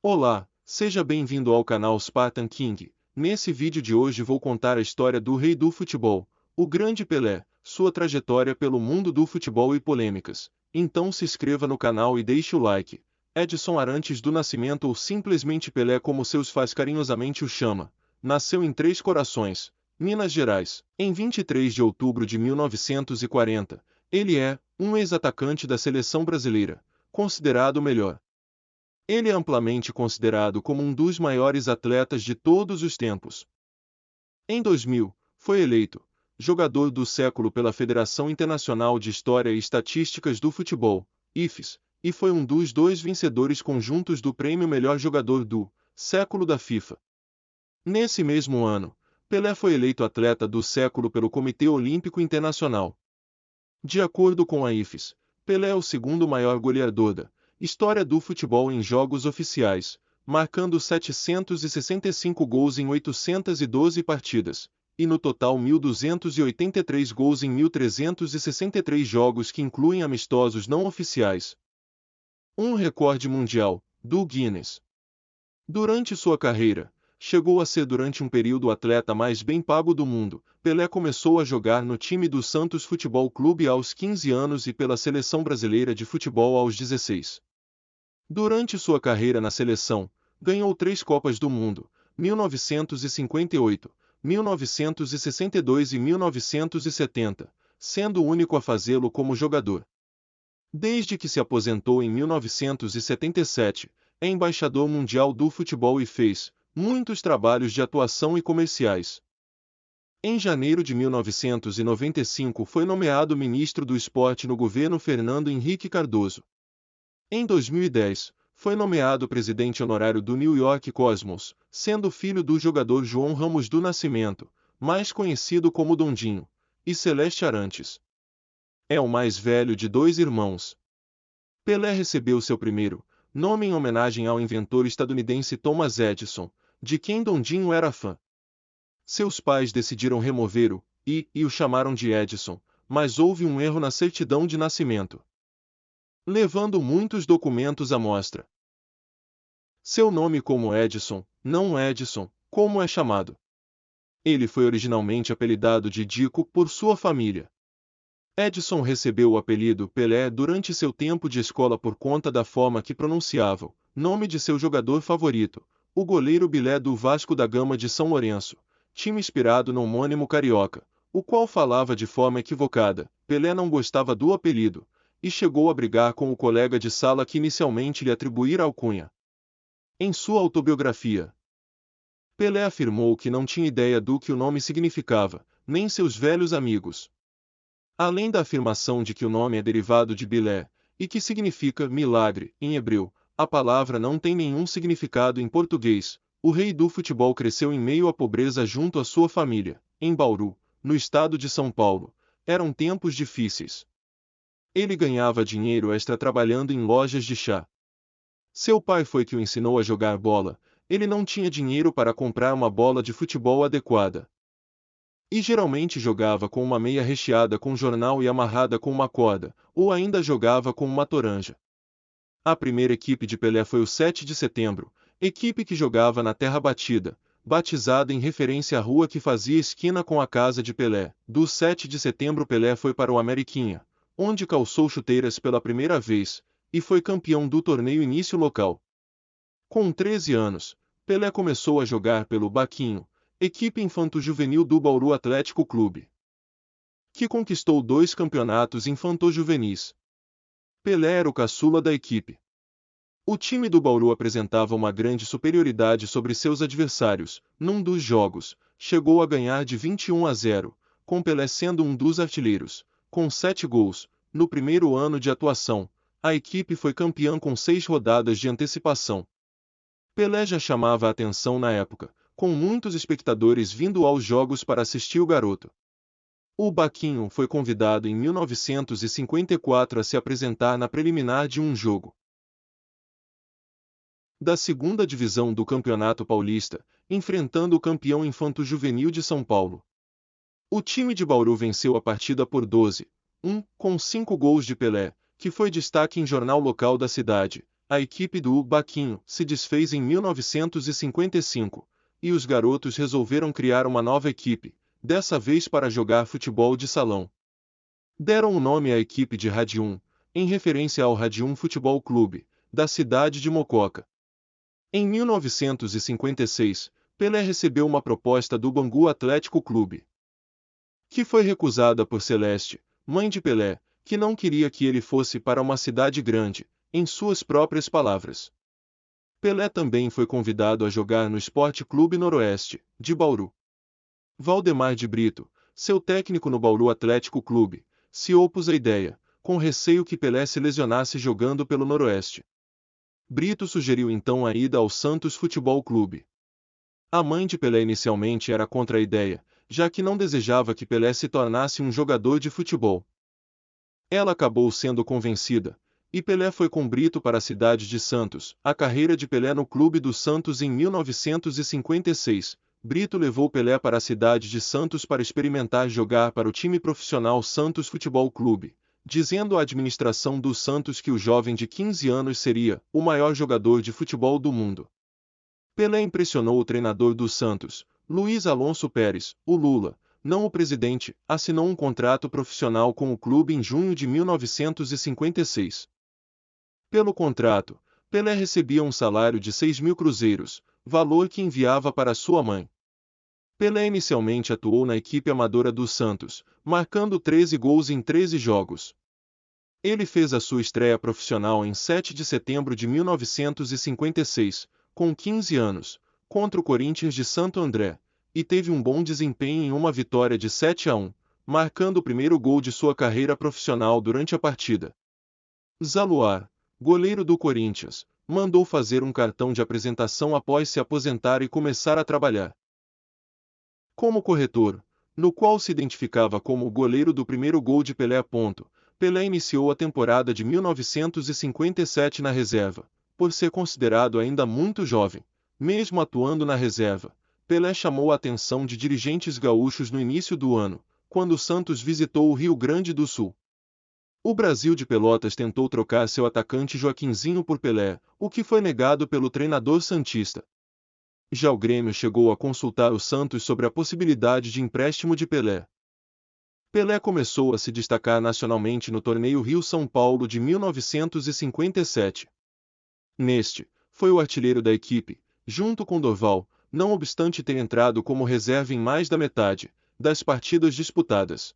Olá, seja bem-vindo ao canal Spartan King. Nesse vídeo de hoje vou contar a história do rei do futebol, o grande Pelé, sua trajetória pelo mundo do futebol e polêmicas. Então se inscreva no canal e deixe o like. Edson Arantes do Nascimento ou simplesmente Pelé como seus fãs carinhosamente o chama, nasceu em Três Corações, Minas Gerais, em 23 de outubro de 1940. Ele é um ex-atacante da seleção brasileira, considerado o melhor. Ele é amplamente considerado como um dos maiores atletas de todos os tempos. Em 2000, foi eleito jogador do século pela Federação Internacional de História e Estatísticas do Futebol, IFES, e foi um dos dois vencedores conjuntos do prêmio Melhor Jogador do Século da FIFA. Nesse mesmo ano, Pelé foi eleito atleta do século pelo Comitê Olímpico Internacional. De acordo com a IFES, Pelé é o segundo maior goleador da história do futebol em jogos oficiais, marcando 765 gols em 812 partidas, e no total 1.283 gols em 1.363 jogos que incluem amistosos não oficiais. Um recorde mundial, do Guinness. Durante sua carreira, chegou a ser durante um período o atleta mais bem pago do mundo. Pelé começou a jogar no time do Santos Futebol Clube aos 15 anos e pela Seleção Brasileira de Futebol aos 16. Durante sua carreira na seleção, ganhou 3 Copas do Mundo, 1958, 1962 e 1970, sendo o único a fazê-lo como jogador. Desde que se aposentou em 1977, é embaixador mundial do futebol e fez muitos trabalhos de atuação e comerciais. Em janeiro de 1995 foi nomeado ministro do Esporte no governo Fernando Henrique Cardoso. Em 2010, foi nomeado presidente honorário do New York Cosmos, sendo filho do jogador João Ramos do Nascimento, mais conhecido como Dondinho, e Celeste Arantes. É o mais velho de 2 irmãos. Pelé recebeu seu primeiro nome em homenagem ao inventor estadunidense Thomas Edison, de quem Dondinho era fã. Seus pais decidiram remover o "i" e o chamaram de Edson, mas houve um erro na certidão de nascimento, levando muitos documentos à mostra. Seu nome como Edson, não Edson, como é chamado. Ele foi originalmente apelidado de Dico por sua família. Edson recebeu o apelido Pelé durante seu tempo de escola por conta da forma que pronunciava o nome de seu jogador favorito, o goleiro Bilé do Vasco da Gama de São Lourenço, time inspirado no homônimo carioca, o qual falava de forma equivocada. Pelé não gostava do apelido, e chegou a brigar com o colega de sala que inicialmente lhe atribuíra a alcunha. Em sua autobiografia, Pelé afirmou que não tinha ideia do que o nome significava, nem seus velhos amigos. Além da afirmação de que o nome é derivado de Bilé, e que significa milagre, em hebreu, a palavra não tem nenhum significado em português. O rei do futebol cresceu em meio à pobreza junto à sua família, em Bauru, no estado de São Paulo. Eram tempos difíceis. Ele ganhava dinheiro extra trabalhando em lojas de chá. Seu pai foi que o ensinou a jogar bola. Ele não tinha dinheiro para comprar uma bola de futebol adequada, e geralmente jogava com uma meia recheada com jornal e amarrada com uma corda, ou ainda jogava com uma toranja. A primeira equipe de Pelé foi o 7 de Setembro, equipe que jogava na Terra Batida, batizada em referência à rua que fazia esquina com a casa de Pelé. Do 7 de Setembro Pelé foi para o Ameriquinha, onde calçou chuteiras pela primeira vez, e foi campeão do torneio início local. Com 13 anos, Pelé começou a jogar pelo Baquinho, equipe infanto-juvenil do Bauru Atlético Clube, que conquistou 2 campeonatos infanto-juvenis. Pelé era o caçula da equipe. O time do Bauru apresentava uma grande superioridade sobre seus adversários. Num dos jogos, chegou a ganhar de 21-0, com Pelé sendo um dos artilheiros, com 7 gols. No primeiro ano de atuação, a equipe foi campeã com 6 rodadas de antecipação. Pelé já chamava a atenção na época, com muitos espectadores vindo aos jogos para assistir o garoto. O Baquinho foi convidado em 1954 a se apresentar na preliminar de um jogo da segunda divisão do Campeonato Paulista, enfrentando o campeão infanto-juvenil de São Paulo. O time de Bauru venceu a partida por 12-1, com 5 gols de Pelé, que foi destaque em jornal local da cidade, a equipe do Baquinho se desfez em 1955, e os garotos resolveram criar uma nova equipe, dessa vez para jogar futebol de salão. Deram o nome à equipe de Radium, em referência ao Radium Futebol Clube, da cidade de Mococa. Em 1956, Pelé recebeu uma proposta do Bangu Atlético Clube, que foi recusada por Celeste, mãe de Pelé, que não queria que ele fosse para uma cidade grande, em suas próprias palavras. Pelé também foi convidado a jogar no Esporte Clube Noroeste, de Bauru. Valdemar de Brito, seu técnico no Bauru Atlético Clube, se opôs à ideia, com receio que Pelé se lesionasse jogando pelo Noroeste. Brito sugeriu então a ida ao Santos Futebol Clube. A mãe de Pelé inicialmente era contra a ideia, já que não desejava que Pelé se tornasse um jogador de futebol. Ela acabou sendo convencida, e Pelé foi com Brito para a cidade de Santos. A carreira de Pelé no Clube do Santos em 1956, Brito levou Pelé para a cidade de Santos para experimentar jogar para o time profissional Santos Futebol Clube, dizendo à administração do Santos que o jovem de 15 anos seria o maior jogador de futebol do mundo. Pelé impressionou o treinador do Santos, Luiz Alonso Pérez, o Lula, não o presidente, assinou um contrato profissional com o clube em junho de 1956. Pelo contrato, Pelé recebia um salário de 6.000 cruzeiros, valor que enviava para sua mãe. Pelé inicialmente atuou na equipe amadora do Santos, marcando 13 gols em 13 jogos. Ele fez a sua estreia profissional em 7 de setembro de 1956, com 15 anos, contra o Corinthians de Santo André, e teve um bom desempenho em uma vitória de 7-1, marcando o primeiro gol de sua carreira profissional durante a partida. Zaluar, goleiro do Corinthians, mandou fazer um cartão de apresentação após se aposentar e começar a trabalhar como corretor, no qual se identificava como o goleiro do primeiro gol de Pelé. Pelé iniciou a temporada de 1957 na reserva, por ser considerado ainda muito jovem. Mesmo atuando na reserva, Pelé chamou a atenção de dirigentes gaúchos no início do ano, quando o Santos visitou o Rio Grande do Sul. O Brasil de Pelotas tentou trocar seu atacante Joaquinzinho por Pelé, o que foi negado pelo treinador santista. Já o Grêmio chegou a consultar o Santos sobre a possibilidade de empréstimo de Pelé. Pelé começou a se destacar nacionalmente no torneio Rio-São Paulo de 1957. Neste, foi o artilheiro da equipe, junto com Dorval, não obstante ter entrado como reserva em mais da metade das partidas disputadas.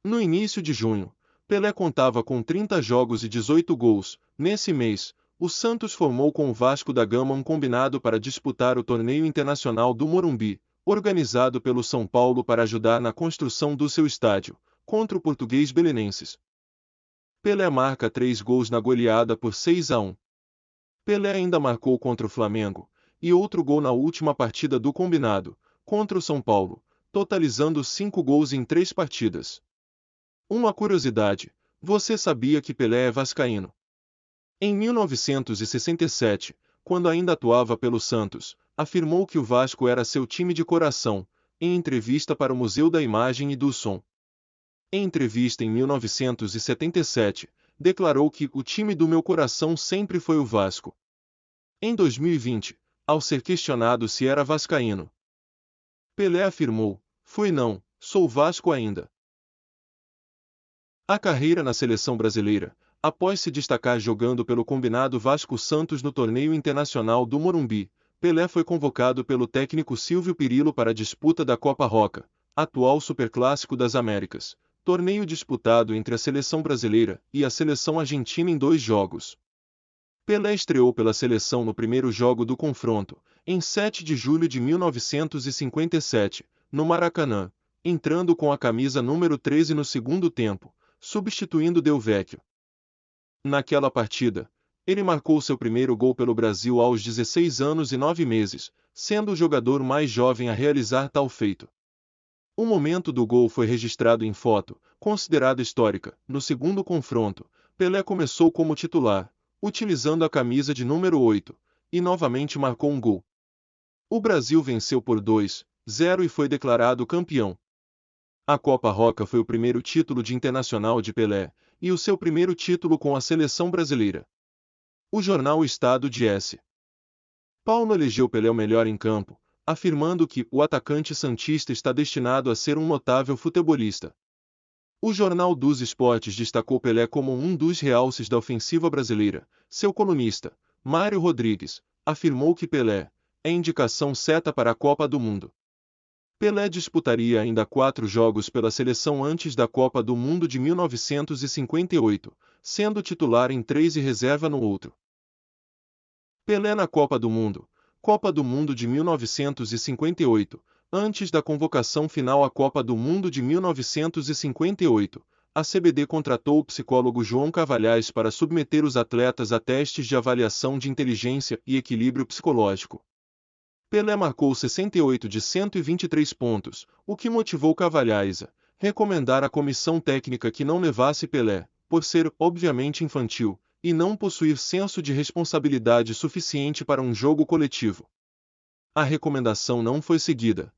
No início de junho, Pelé contava com 30 jogos e 18 gols. Nesse mês, o Santos formou com o Vasco da Gama um combinado para disputar o Torneio Internacional do Morumbi, organizado pelo São Paulo para ajudar na construção do seu estádio, contra o Português Belenenses. Pelé marca 3 gols na goleada por 6-1. Pelé ainda marcou contra o Flamengo, e outro gol na última partida do combinado, contra o São Paulo, totalizando 5 gols em 3 partidas. Uma curiosidade, você sabia que Pelé é vascaíno? Em 1967, quando ainda atuava pelo Santos, afirmou que o Vasco era seu time de coração, em entrevista para o Museu da Imagem e do Som. Em entrevista em 1977, declarou que o time do meu coração sempre foi o Vasco. Em 2020, ao ser questionado se era vascaíno, Pelé afirmou: "Fui não, sou Vasco ainda." A carreira na seleção brasileira. Após se destacar jogando pelo combinado Vasco-Santos no Torneio Internacional do Morumbi, Pelé foi convocado pelo técnico Silvio Pirillo para a disputa da Copa Roca, atual Superclássico das Américas, torneio disputado entre a seleção brasileira e a seleção argentina em 2 jogos. Pelé estreou pela seleção no primeiro jogo do confronto, em 7 de julho de 1957, no Maracanã, entrando com a camisa número 13 no segundo tempo, substituindo Del Vecchio. Naquela partida, ele marcou seu primeiro gol pelo Brasil aos 16 anos e 9 meses, sendo o jogador mais jovem a realizar tal feito. O momento do gol foi registrado em foto, considerada histórica. No segundo confronto, Pelé começou como titular, utilizando a camisa de número 8, e novamente marcou um gol. O Brasil venceu por 2-0 e foi declarado campeão. A Copa Roca foi o primeiro título de internacional de Pelé, e o seu primeiro título com a seleção brasileira. O jornal O Estado de S. Paulo elegeu Pelé o melhor em campo, afirmando que o atacante santista está destinado a ser um notável futebolista. O Jornal dos Esportes destacou Pelé como um dos realces da ofensiva brasileira. Seu colunista, Mário Rodrigues, afirmou que Pelé é indicação certa para a Copa do Mundo. Pelé disputaria ainda 4 jogos pela seleção antes da Copa do Mundo de 1958, sendo titular em 3 e reserva no outro. Pelé na Copa do Mundo. Copa do Mundo de 1958. Antes da convocação final à Copa do Mundo de 1958, a CBD contratou o psicólogo João Cavalhais para submeter os atletas a testes de avaliação de inteligência e equilíbrio psicológico. Pelé marcou 68 de 123 pontos, o que motivou Cavalhais a recomendar à comissão técnica que não levasse Pelé, por ser, obviamente, infantil, e não possuir senso de responsabilidade suficiente para um jogo coletivo. A recomendação não foi seguida.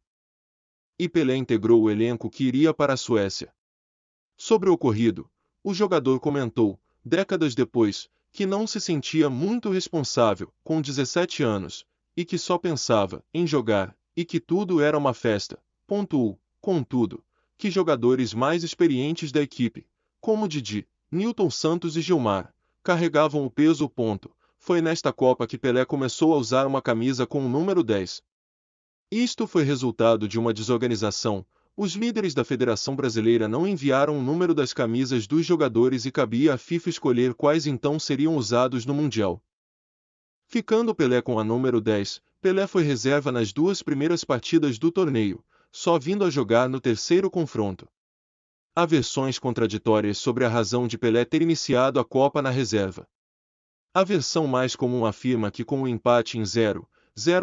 E Pelé integrou o elenco que iria para a Suécia. Sobre o ocorrido, o jogador comentou, décadas depois, que não se sentia muito responsável, com 17 anos, e que só pensava em jogar, e que tudo era uma festa. Pontuou, contudo, que jogadores mais experientes da equipe, como Didi, Nilton Santos e Gilmar, carregavam o peso. Foi nesta Copa que Pelé começou a usar uma camisa com o número 10. Isto foi resultado de uma desorganização. Os líderes da Federação Brasileira não enviaram o número das camisas dos jogadores e cabia à FIFA escolher quais então seriam usados no Mundial. Ficando Pelé com a número 10, Pelé foi reserva nas 2 primeiras partidas do torneio, só vindo a jogar no terceiro confronto. Há versões contraditórias sobre a razão de Pelé ter iniciado a Copa na reserva. A versão mais comum afirma que com o empate em 0-0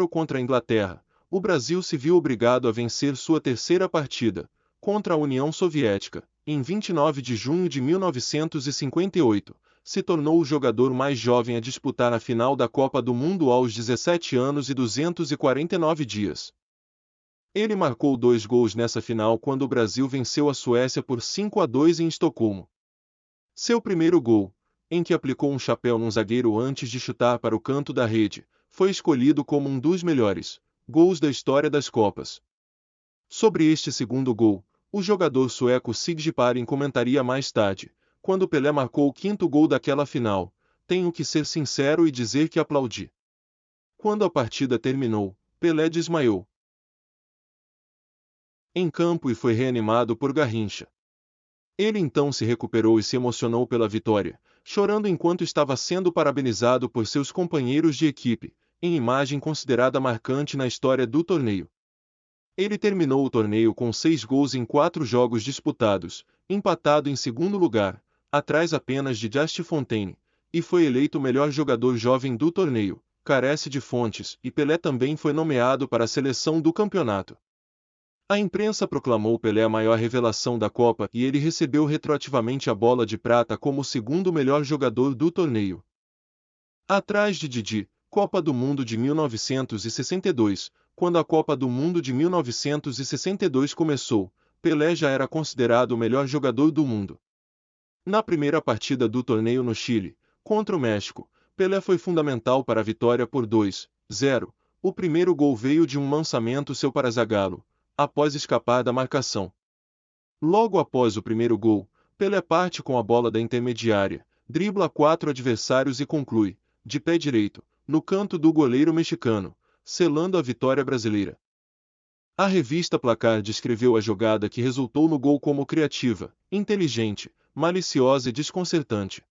contra a Inglaterra, o Brasil se viu obrigado a vencer sua terceira partida, contra a União Soviética, em 29 de junho de 1958, se tornou o jogador mais jovem a disputar a final da Copa do Mundo aos 17 anos e 249 dias. Ele marcou 2 gols nessa final quando o Brasil venceu a Suécia por 5-2 em Estocolmo. Seu primeiro gol, em que aplicou um chapéu num zagueiro antes de chutar para o canto da rede, foi escolhido como um dos melhores gols da história das Copas. Sobre este segundo gol, o jogador sueco Sigge Parin comentaria mais tarde, quando Pelé marcou o 5º gol daquela final, tenho que ser sincero e dizer que aplaudi. Quando a partida terminou, Pelé desmaiou em campo e foi reanimado por Garrincha. Ele então se recuperou e se emocionou pela vitória, chorando enquanto estava sendo parabenizado por seus companheiros de equipe, em imagem considerada marcante na história do torneio. Ele terminou o torneio com 6 gols em 4 jogos disputados, empatado em segundo lugar, atrás apenas de Just Fontaine, e foi eleito o melhor jogador jovem do torneio, carece de fontes, e Pelé também foi nomeado para a seleção do campeonato. A imprensa proclamou Pelé a maior revelação da Copa e ele recebeu retroativamente a bola de prata como o segundo melhor jogador do torneio. Atrás de Didi, Copa do Mundo de 1962, quando a Copa do Mundo de 1962 começou, Pelé já era considerado o melhor jogador do mundo. Na primeira partida do torneio no Chile, contra o México, Pelé foi fundamental para a vitória por 2-0. O primeiro gol veio de um lançamento seu para Zagallo, após escapar da marcação. Logo após o primeiro gol, Pelé parte com a bola da intermediária, dribla 4 adversários e conclui, de pé direito, no canto do goleiro mexicano, selando a vitória brasileira. A revista Placar descreveu a jogada que resultou no gol como criativa, inteligente, maliciosa e desconcertante.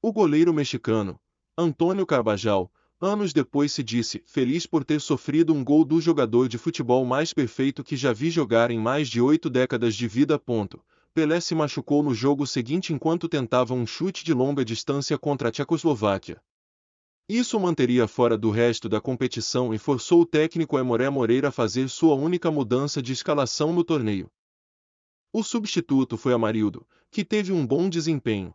O goleiro mexicano, Antônio Carbajal, anos depois se disse feliz por ter sofrido um gol do jogador de futebol mais perfeito que já vi jogar em mais de 8 décadas de vida. Pelé se machucou no jogo seguinte enquanto tentava um chute de longa distância contra a Tchecoslováquia. Isso o manteria fora do resto da competição e forçou o técnico Aimoré Moreira a fazer sua única mudança de escalação no torneio. O substituto foi Amarildo, que teve um bom desempenho.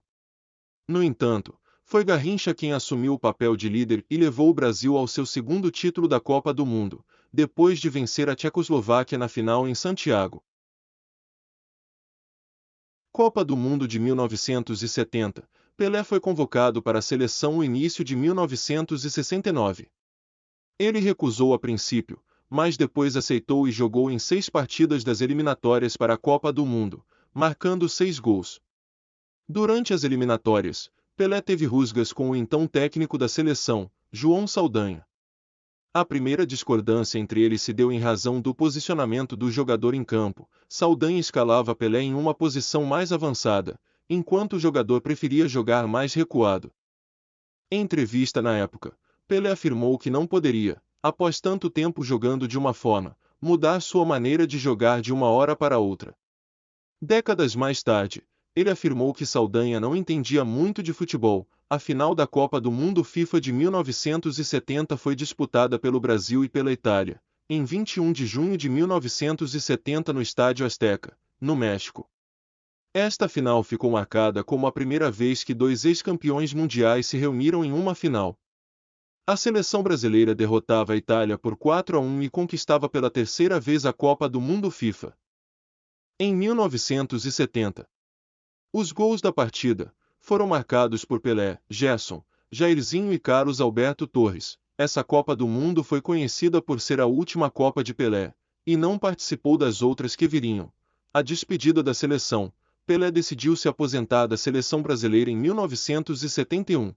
No entanto, foi Garrincha quem assumiu o papel de líder e levou o Brasil ao seu segundo título da Copa do Mundo, depois de vencer a Tchecoslováquia na final em Santiago. Copa do Mundo de 1970. Pelé foi convocado para a seleção no início de 1969. Ele recusou a princípio, mas depois aceitou e jogou em 6 partidas das eliminatórias para a Copa do Mundo, marcando 6 gols. Durante as eliminatórias, Pelé teve rusgas com o então técnico da seleção, João Saldanha. A primeira discordância entre eles se deu em razão do posicionamento do jogador em campo. Saldanha escalava Pelé em uma posição mais avançada, enquanto o jogador preferia jogar mais recuado. Em entrevista na época, Pelé afirmou que não poderia, após tanto tempo jogando de uma forma, mudar sua maneira de jogar de uma hora para outra. Décadas mais tarde, ele afirmou que Saldanha não entendia muito de futebol. A final da Copa do Mundo FIFA de 1970 foi disputada pelo Brasil e pela Itália, em 21 de junho de 1970 no Estádio Azteca, no México. Esta final ficou marcada como a primeira vez que 2 ex-campeões mundiais se reuniram em uma final. A seleção brasileira derrotava a Itália por 4-1 e conquistava pela terceira vez a Copa do Mundo FIFA. Em 1970, os gols da partida foram marcados por Pelé, Gerson, Jairzinho e Carlos Alberto Torres. Essa Copa do Mundo foi conhecida por ser a última Copa de Pelé, e não participou das outras que viriam. A despedida da seleção. Pelé decidiu se aposentar da seleção brasileira em 1971.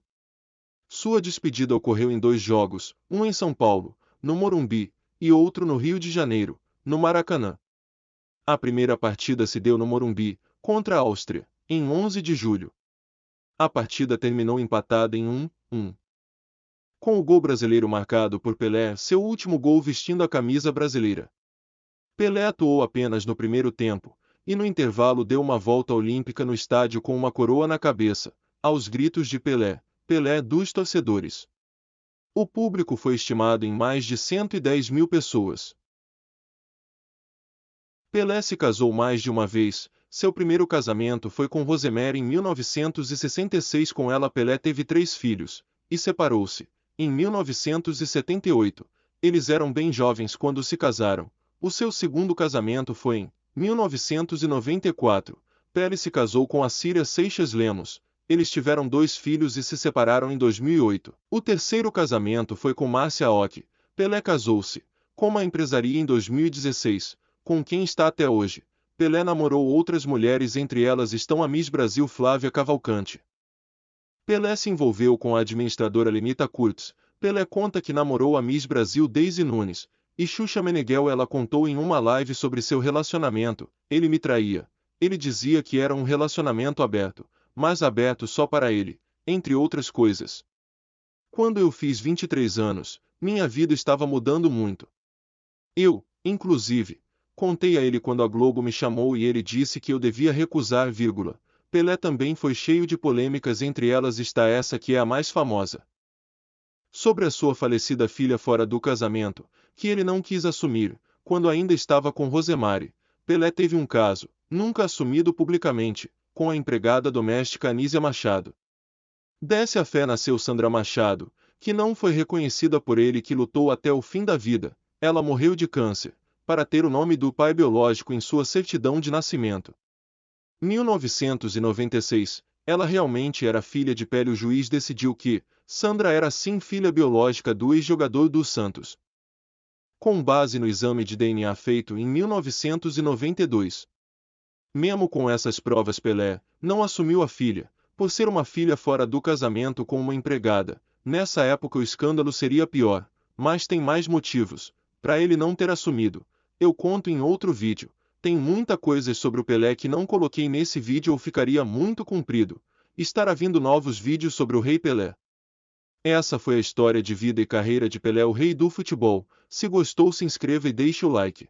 Sua despedida ocorreu em 2 jogos, um em São Paulo, no Morumbi, e outro no Rio de Janeiro, no Maracanã. A primeira partida se deu no Morumbi, contra a Áustria, em 11 de julho. A partida terminou empatada em 1-1. Com o gol brasileiro marcado por Pelé, seu último gol vestindo a camisa brasileira. Pelé atuou apenas no primeiro tempo, e no intervalo deu uma volta olímpica no estádio com uma coroa na cabeça, aos gritos de Pelé, Pelé dos torcedores. O público foi estimado em mais de 110 mil pessoas. Pelé se casou mais de uma vez. Seu primeiro casamento foi com Rosemary em 1966. Com ela Pelé teve 3 filhos, e separou-se, em 1978. Eles eram bem jovens quando se casaram. O seu segundo casamento foi em 1994. Pelé se casou com a Círia Seixas Lemos. Eles tiveram 2 filhos e se separaram em 2008. O terceiro casamento foi com Márcia Ock. Pelé casou-se, com uma empresaria em 2016, com quem está até hoje. Pelé namorou outras mulheres, entre elas estão a Miss Brasil Flávia Cavalcante. Pelé se envolveu com a administradora Lenita Kurtz. Pelé conta que namorou a Miss Brasil Daisy Nunes, e Xuxa Meneghel. Ela contou em uma live sobre seu relacionamento: ele me traía. Ele dizia que era um relacionamento aberto, mas aberto só para ele, entre outras coisas. Quando eu fiz 23 anos, minha vida estava mudando muito. Eu, inclusive, contei a ele quando a Globo me chamou e ele disse que eu devia recusar, vírgula. Pelé também foi cheio de polêmicas, entre elas está essa que é a mais famosa. Sobre a sua falecida filha fora do casamento, que ele não quis assumir, quando ainda estava com Rosemary. Pelé teve um caso, nunca assumido publicamente, com a empregada doméstica Anísia Machado. Desse a fé nasceu Sandra Machado, que não foi reconhecida por ele, que lutou até o fim da vida. Ela morreu de câncer, para ter o nome do pai biológico em sua certidão de nascimento. 1996, ela realmente era filha de Pelé. O juiz decidiu que Sandra era sim filha biológica do ex-jogador do Santos, com base no exame de DNA feito em 1992. Mesmo com essas provas, Pelé não assumiu a filha, por ser uma filha fora do casamento com uma empregada. Nessa época o escândalo seria pior, mas tem mais motivos para ele não ter assumido. Eu conto em outro vídeo. Tem muita coisa sobre o Pelé que não coloquei nesse vídeo ou ficaria muito comprido. Estará vindo novos vídeos sobre o Rei Pelé. Essa foi a história de vida e carreira de Pelé, o rei do futebol. Se gostou, se inscreva e deixe o like.